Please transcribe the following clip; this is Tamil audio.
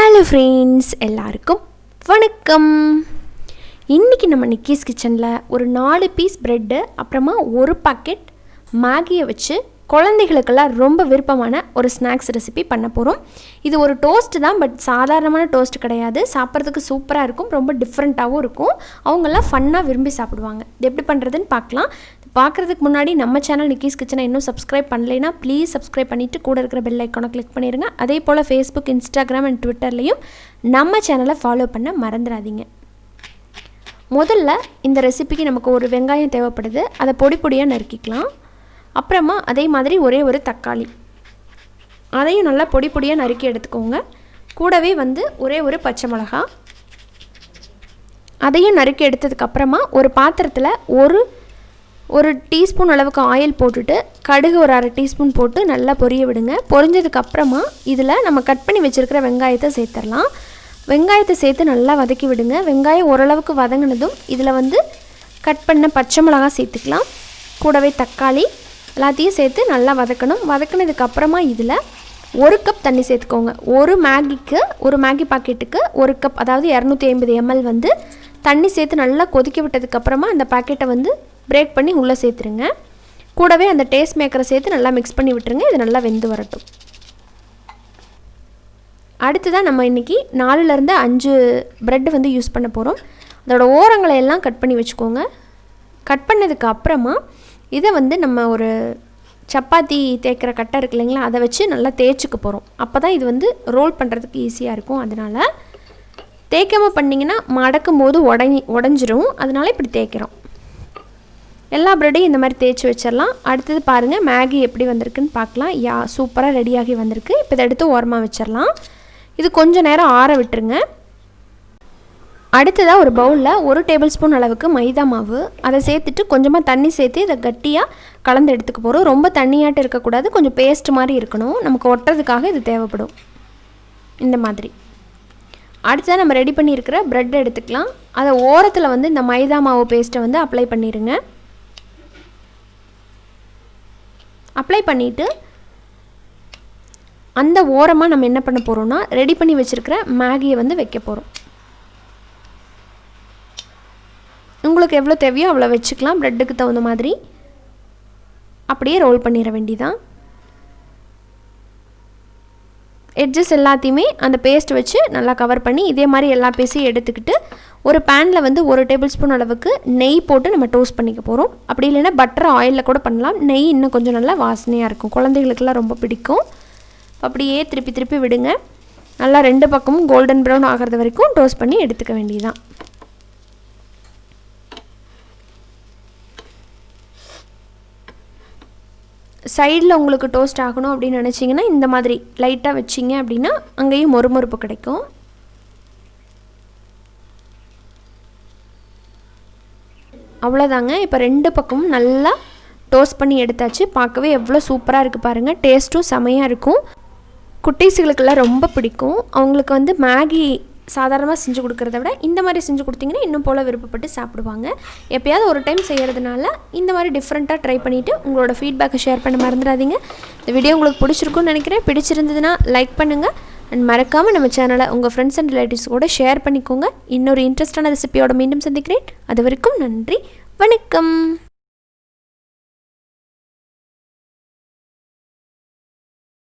ஹலோ ஃப்ரெண்ட்ஸ், எல்லாருக்கும் வணக்கம். இன்றைக்கி நம்ம நிக்கீஸ் கிச்சனில் ஒரு 4 பீஸ் ப்ரெட்டு, அப்புறமா ஒரு பாக்கெட் மேகியை வச்சு குழந்தைகளுக்கெல்லாம் ரொம்ப விருப்பமான ஒரு ஸ்நாக்ஸ் ரெசிபி பண்ண போகிறோம். இது ஒரு டோஸ்ட்டு தான், பட் சாதாரணமான டோஸ்ட் கிடையாது. சாப்பிட்றதுக்கு சூப்பராக இருக்கும், ரொம்ப டிஃப்ரெண்ட்டாகவும் இருக்கும். அவங்கெல்லாம் ஃபன்னாக விரும்பி சாப்பிடுவாங்க. இது எப்படி பண்ணுறதுன்னு பார்க்கலாம். பார்க்குறதுக்கு முன்னாடி நம்ம சேனல் நிக்கீஸ் கிச்சனை இன்னும் சப்ஸ்கிரைப் பண்ணலைன்னா ப்ளீஸ் சப்ஸ்கிரைப் பண்ணிவிட்டு கூட இருக்கிற பெல் ஐக்கானை கிளிக் பண்ணிடுங்க. அதே போல் ஃபேஸ்புக், இன்ஸ்டாகிராம் அண்ட் ட்விட்டர்லேயும் நம்ம சேனலை ஃபாலோ பண்ண மறந்துடாதீங்க. முதல்ல இந்த ரெசிபிக்கு நமக்கு ஒரு வெங்காயம் தேவைப்படுது. அதை பொடி பொடியாக நறுக்கிக்கலாம். அப்புறமா அதே மாதிரி ஒரே ஒரு தக்காளி, அதையும் நல்லா பொடி பொடியாக நறுக்கி எடுத்துக்கோங்க. கூடவே ஒரே ஒரு பச்சை மிளகா, அதையும் நறுக்கி எடுத்ததுக்கப்புறமா ஒரு பாத்திரத்தில் ஒரு டீஸ்பூன் அளவுக்கு ஆயில் போட்டுட்டு கடுகு ஒரு அரை டீஸ்பூன் போட்டு நல்லா பொரிய விடுங்க. பொரிஞ்சதுக்கப்புறமா இதில் நம்ம கட் பண்ணி வச்சுருக்கிற வெங்காயத்தை சேர்த்துடலாம். வெங்காயத்தை சேர்த்து நல்லா வதக்கி விடுங்க. வெங்காயம் ஓரளவுக்கு வதங்கினதும் இதில் கட் பண்ண பச்சை மிளகா சேர்த்துக்கலாம். கூடவே தக்காளி எல்லாத்தையும் சேர்த்து நல்லா வதக்கணும். வதக்கினதுக்கப்புறமா இதில் 1 கப் தண்ணி சேர்த்துக்கோங்க. ஒரு மேகி பாக்கெட்டுக்கு 1 கப், அதாவது 250 ml தண்ணி சேர்த்து நல்லா கொதிக்க விட்டதுக்கப்புறமா அந்த பாக்கெட்டை பிரேக் பண்ணி உள்ளே சேர்த்துருங்க. கூடவே அந்த டேஸ்ட் மேக்கரை சேர்த்து நல்லா மிக்ஸ் பண்ணி விட்டுருங்க. இது நல்லா வெந்து வரட்டும். அடுத்ததான் நம்ம இன்றைக்கி 4லேருந்து 5 ப்ரெட்டு யூஸ் பண்ண போகிறோம். அதோட ஓரங்களை எல்லாம் கட் பண்ணி வச்சுக்கோங்க. கட் பண்ணதுக்கு அப்புறமா இதை நம்ம ஒரு சப்பாத்தி தேய்க்கிற கட்டை இருக்கு இல்லைங்களா, அதை வச்சு நல்லா தேய்ச்சிக்க போகிறோம். அப்போ தான் இது ரோல் பண்ணுறதுக்கு ஈஸியாக இருக்கும். அதனால் தேய்க்காமல் பண்ணிங்கன்னா மடக்கும் போது உடஞ்சிரும். அதனால் இப்படி தேய்க்கிறோம். எல்லா ப்ரெட்டையும் இந்த மாதிரி தேய்ச்சி வச்சிடலாம். அடுத்தது பாருங்கள், மேகி எப்படி வந்திருக்குன்னு பார்க்கலாம். சூப்பராக ரெடியாகி வந்திருக்கு. இப்போ இதை எடுத்து ஓரமாக வச்சிடலாம். இது கொஞ்சம் நேரம் ஆற விட்டுருங்க. அடுத்ததாக ஒரு பவுலில் 1 டேபிள் ஸ்பூன் அளவுக்கு மைதா மாவு, அதை சேர்த்துட்டு கொஞ்சமாக தண்ணி சேர்த்து இதை கட்டியாக கலந்து எடுத்துக்க போகிறோம். ரொம்ப தண்ணியாட்டு இருக்கக்கூடாது, கொஞ்சம் பேஸ்ட் மாதிரி இருக்கணும். நமக்கு ஒட்டுறதுக்காக இது தேவைப்படும். இந்த மாதிரி அடுத்ததாக நம்ம ரெடி பண்ணியிருக்கிற ப்ரெட் எடுத்துக்கலாம். அதை ஓரத்தில் இந்த மைதா மாவு பேஸ்ட்டை அப்ளை பண்ணிடுங்க. அப்ளை பண்ணிவிட்டு அந்த ஓரமாக நம்ம என்ன பண்ண போகிறோம்னா, ரெடி பண்ணி வச்சுருக்கிற மேகியை வைக்க போகிறோம். உங்களுக்கு எவ்வளோ தேவையோ அவ்வளோ வச்சுக்கலாம். ப்ரெட்டுக்கு தகுந்த மாதிரி அப்படியே ரோல் பண்ணிட வேண்டியதான். எட்ஜஸ் எல்லாத்தையுமே அந்த பேஸ்ட் வச்சு நல்லா கவர் பண்ணி இதே மாதிரி எல்லா பீஸையும் எடுத்துக்கிட்டு ஒரு பேனில் 1 டேபிள் ஸ்பூன் அளவுக்கு நெய் போட்டு நம்ம டோஸ்ட் பண்ணிக்க போகிறோம். அப்படி இல்லைன்னா பட்டர் ஆயிலில் கூட பண்ணலாம். நெய் இன்னும் கொஞ்சம் நல்லா வாசனையாக இருக்கும், குழந்தைகளுக்கெல்லாம் ரொம்ப பிடிக்கும். அப்படியே திருப்பி திருப்பி விடுங்க. நல்லா 2 பக்கமும் கோல்டன் ப்ரௌன் ஆகிறது வரைக்கும் டோஸ்ட் பண்ணி எடுத்துக்க வேண்டியதான். சைடில் உங்களுக்கு டோஸ்ட் ஆகணும் அப்படின்னு நினச்சிங்கன்னா இந்த மாதிரி லைட்டாக வச்சிங்க அப்படின்னா அங்கேயும் மொறுமொறுப்பு கிடைக்கும். அவ்வளோதாங்க. இப்போ 2 பக்கமும் நல்லா டோஸ்ட் பண்ணி எடுத்தாச்சு. பார்க்கவே எவ்வளோ சூப்பராக இருக்குது பாருங்கள். டேஸ்ட்டும் செமையாக இருக்கும். குட்டீஸுகளுக்கெல்லாம் ரொம்ப பிடிக்கும். அவங்களுக்கு மேகி சாதாரணமாக செஞ்சு கொடுக்குறத விட இந்த மாதிரி செஞ்சு கொடுத்தீங்கன்னா இன்னும் போல் விருப்பப்பட்டு சாப்பிடுவாங்க. எப்போயாவது ஒரு டைம் செய்கிறதுனால இந்த மாதிரி டிஃப்ரெண்ட்டாக ட்ரை பண்ணிவிட்டு உங்களோட ஃபீட்பேக்கை ஷேர் பண்ண மறந்துடாதீங்க. இந்த வீடியோ உங்களுக்கு பிடிச்சிருக்குன்னு நினைக்கிறேன். பிடிச்சிருந்ததுன்னா லைக் பண்ணுங்கள். அண்ட் மறக்காமல் நம்ம சேனலை உங்கள் ஃப்ரெண்ட்ஸ் அண்ட் ரிலேட்டிவ்ஸ் கூட ஷேர் பண்ணிக்கோங்க. இன்னொரு இன்ட்ரெஸ்டான ரெசிபியோட மீண்டும் சந்திக்கிறேன். அது வரைக்கும் நன்றி, வணக்கம்.